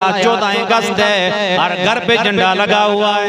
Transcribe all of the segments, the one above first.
14 अगस्त है, हर घर पे झंडा लगा हुआ है,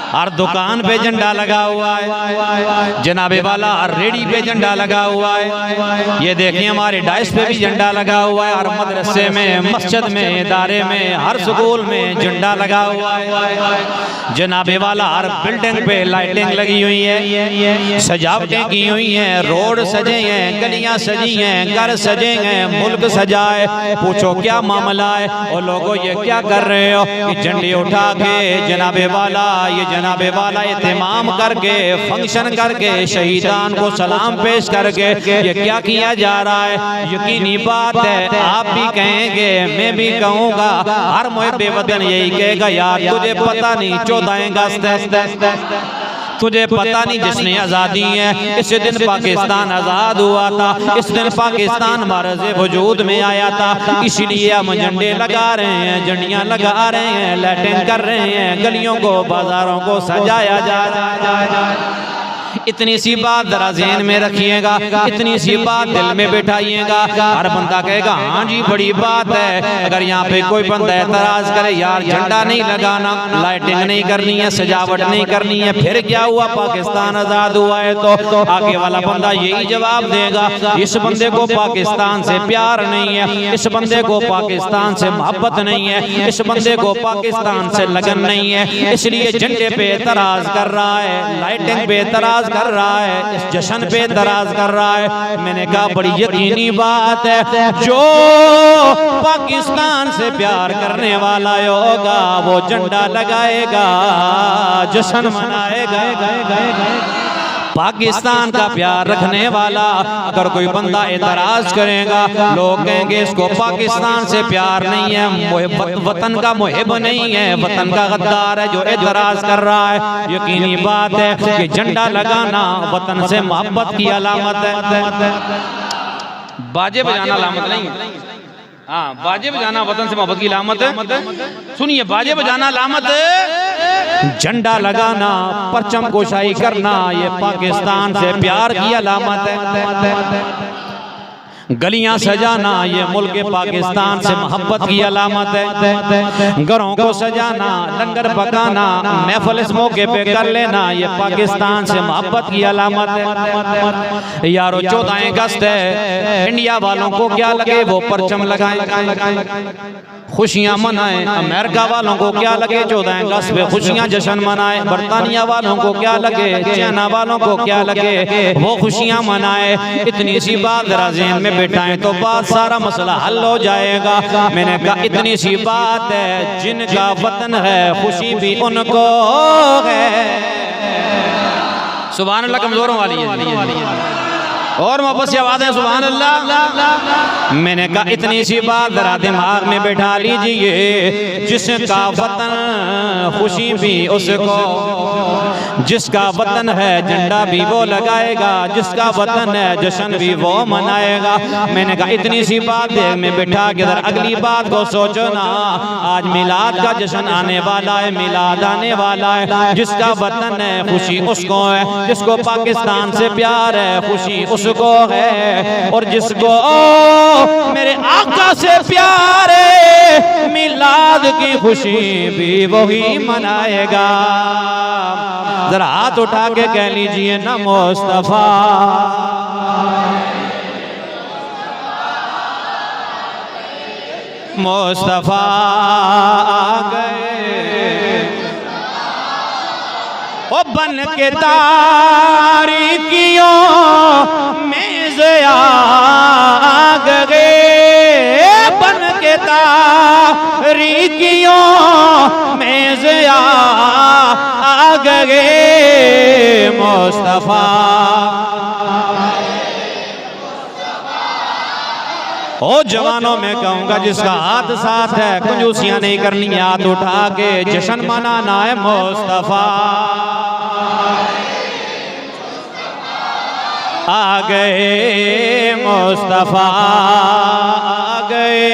हर दुकान पे झंडा लगा हुआ है, जनाबे वाला हर रेडी पे झंडा लगा हुआ है। ये देखिए हमारे डाइस पे भी झंडा लगा हुआ है, हर मदरसे में, मस्जिद में, इदारे में, हर स्कूल में झंडा लगा हुआ है। जनाबे वाला हर बिल्डिंग पे लाइटिंग लगी हुई है, सजावटें की हुई हैं, रोड सजे हैं, गलियां सजी हैं, घर सजे हैं, मुल्क सजा है। पूछो क्या मामला है और लोगों ये क्या कर रहे हो? ये झंडे उठा के जनाबे वाला इत्मीनान करके, फंक्शन करके, शहीदान को सलाम पेश करके ये क्या किया जा रहा है? यकीनी बात है, आप भी कहेंगे, मैं भी कहूँगा, हर मुहिब्बे वतन यही कहेगा, यार तुझे पता नहीं 14 अगस्त तुझे पता नहीं जिसने आज़ादी है, इस दिन पाकिस्तान आज़ाद हुआ था, इस दिन पाकिस्तान मारज़ वजूद में आया था। इसलिए हम झंडे लगा रहे हैं, झंडियाँ लगा रहे हैं, लाइटिंग कर रहे हैं, गलियों को, बाजारों को सजाया जा रहा है। इतनी सी बात जरा ज़हन में रखिएगा, इतनी सी बात दिल में बिठाइएगा। हर बंदा कहेगा हाँ जी बड़ी बात है। अगर यहाँ पे कोई बंदा एतराज़ करे, यार झंडा नहीं लगाना, लाइटिंग नहीं करनी है, सजावट नहीं करनी है, फिर क्या हुआ? पाकिस्तान आज़ाद हुआ है। तो आगे वाला बंदा यही जवाब देगा, इस बंदे को पाकिस्तान से प्यार नहीं है, इस बंदे को पाकिस्तान से मोहब्बत नहीं है, इस बंदे को पाकिस्तान से लगन नहीं है, इसलिए झंडे पे एतराज़ कर रहा है, लाइटिंग पे एतराज़ कर रहा है, इस जश्न पे दराज कर रहा है। मैंने कहा बड़ी यकीनी बात है, जो पाकिस्तान से प्यार करने वाला होगा वो झंडा लगाएगा, जश्न मनाएगा। पाकिस्तान का प्यार रखने वाला अगर कोई बंदा एतराज करेगा, लोग कहेंगे इसको पाकिस्तान से प्यार नहीं है, वतन का मुहिब नहीं है, वतन का गद्दार है जो एतराज कर रहा है। यकीनी बात है कि झंडा लगाना वतन से मोहब्बत की अलामत है। बाजे बजाना अलामत नहीं है, हाँ बाजे बजाना वतन से मोहब्बत की अलामत है। सुनिए, बाजे बजाना अलामत है, झंडा लगाना, परचम कोशाई करना ये पाकिस्तान से प्यार की अलामत है। गलियां सजाना ये मुल्क पाकिस्तान से मोहब्बत की अलामत है। घरों को सजाना, लंगर पकाना, महफिल इस मौके पे कर लेना ये पाकिस्तान से मोहब्बत की अलामत है। यारो 14 अगस्त है, इंडिया वालों को क्या लगे वो परचम लगाएं, खुशियां मनाएं। अमेरिका वालों को क्या लगे 14 अगस्त पे खुशियां जश्न मनाएं। बरतानिया वालों को क्या लगे, चाइना वालों को क्या लगे वो खुशियां मनाएं। इतनी सी बात जरा ज़हन में बिठाएं तो बात सारा मसला हल हो जाएगा। मैंने कहा इतनी सी बात है, जिनका वतन है खुशी भी उनको है। सुभान अल्लाह कमजोरों वाली है और मोहब्बत से आवाज़ है सुभान अल्लाह। मैंने कहा इतनी सी बात जरा दिमाग में बैठा लीजिए, जिसका वतन खुशी भी उसको, जिसका वतन है झंडा भी वो लगाएगा, जिसका वतन है जश्न भी वो मनाएगा। मैंने कहा इतनी सी बात दिल में बैठा के जरा अगली बात को सोचो ना। आज मिलाद का जश्न आने वाला है, मिलाद आने वाला है। जिसका वतन है खुशी उसको है, जिसको पाकिस्तान से प्यार है खुशी उसको है, और जिसको मेरे आका से प्यार है मिलाद की खुशी भी वही मनाएगा। जरा हाथ उठा के कह लीजिए ना मुस्तफा मुस्तफा आ गए, ओ बन के तारीकियों में ज़िया आ गए, बन के तारीकियों में ज़िया आ गए मुस्तफा। ओ जवानों में कहूँगा जिसका हाथ साथ है, कंजूसियाँ नहीं करनी, हाथ उठा के जश्न मनाना है मुस्तफा आ गए, मुस्तफा आ गए।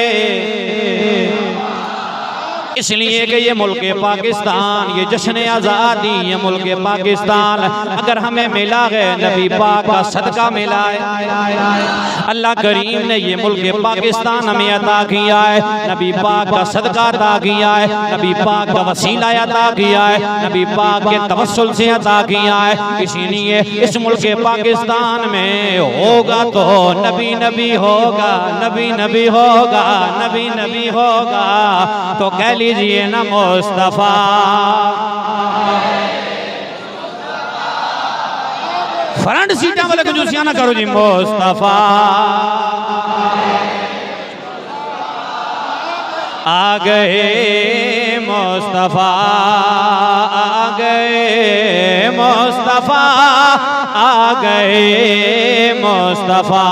इसलिए कि ये मुल्क पाकिस्तान, ये जश्न आज़ादी, ये मुल्क पाकिस्तान अगर हमें मिला है नबी पाक का सदका मिला है। अल्लाह करीम ने ये मुल्क पाकिस्तान हमें अता किया है, नबी पाक का सदका अता किया है, नबी पाक का वसीला अता किया है, नबी पाक के तवस्सुल से अता किया है। इसीलिए इस मुल्क पाकिस्तान में होगा तो नबी नबी होगा, नबी नबी होगा, नबी नबी होगा। तो कह लीजिए ना मुस्तफा, फ्रंट सीटा वाले को जूसिया ना करो जी, मुस्तफा आ गए, मुस्तफा आ गए, मुस्तफा आ गए, मुस्तफा